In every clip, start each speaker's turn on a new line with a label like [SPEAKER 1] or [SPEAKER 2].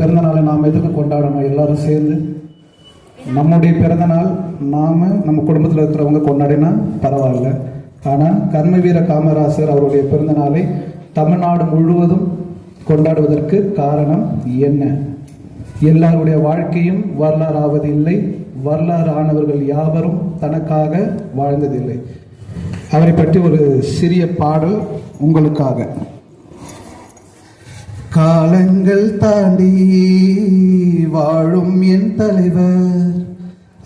[SPEAKER 1] பிறந்த நாளை நாம் எதுக்கு கொண்டாடணும்? எல்லாரும் சேர்ந்து நம்முடைய பிறந்த நாள் நாம் நம்ம குடும்பத்தில் இருக்கிறவங்க கொண்டாடினா பரவாயில்ல. ஆனால் கர்மவீர காமராசர் அவருடைய பிறந்த நாளை தமிழ்நாடு முழுவதும் கொண்டாடுவதற்கு காரணம் என்ன? எல்லாருடைய வாழ்க்கையும் வரலாறு ஆவது இல்லை. வரலாறு ஆனவர்கள் யாவரும் தனக்காக வாழ்ந்ததில்லை. அவரை பற்றி ஒரு சிறிய பாடல் உங்களுக்காக. காலங்கள் தாண்டி வாழும் என் தலைவர்,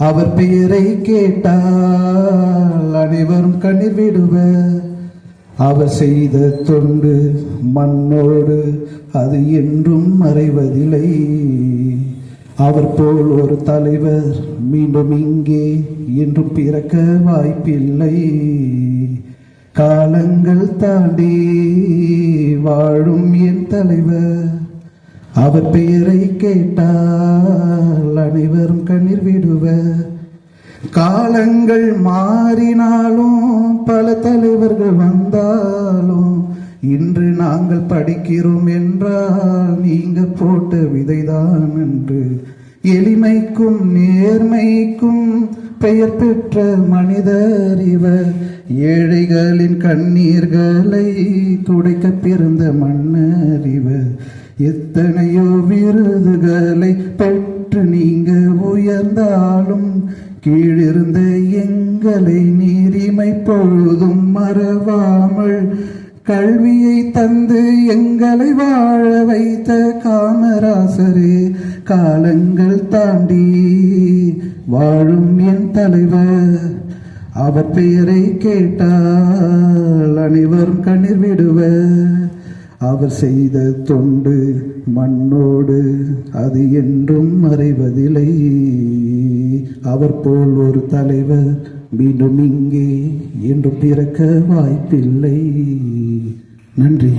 [SPEAKER 1] அவர் பெயரை கேட்டால் அனைவரும் கண்ணீர் விடுவர். அவர் செய்த தொண்டு மண்ணோடு அது என்றும் மறைவதில்லை. அவர் போல் ஒரு தலைவர் மீண்டும் இங்கே என்றும் பிறக்க வாய்ப்பில்லை. காலங்கள் தாண்டி வாழும் என் தலைவர், அவர் பெயரை கேட்டால் அனைவரும் கண்ணீர் விடுவர். காலங்கள் மாறினாலும் பல தலைவர்கள் வந்தாலும் இன்று நாங்கள் படிக்கிறோம் என்றால் நீங்க போட்ட விதைதான் என்று. எளிமைக்கும் நேர்மைக்கும் பெயர் பெற்ற மனிதர் இவர். ஏழைகளின் கண்ணீர்களை துடைக்க பிறந்த மன்னர் இவர். எத்தனையோ விருதுகளை பெற்று நீங்க உயர்ந்தாலும் கீழிருந்த எங்களை நீரிமை பொழுதும் மறவாமல் கல்வியை தந்து எங்களை வாழ வைத்த காமராசரே. காலங்கள் தாண்டி வாழும் என் தலைவர், அவர் பெயரை கேட்டால் அனைவரும் கண்ணீர் விடுவர். அவர் செய்த தொண்டு மண்ணோடு அது என்றும் மறைவதில்லை. அவர் போல் ஒரு தலைவர் மீண்டும் இங்கே என்றும் பிறக்க வாய்ப்பில்லை. நன்றி.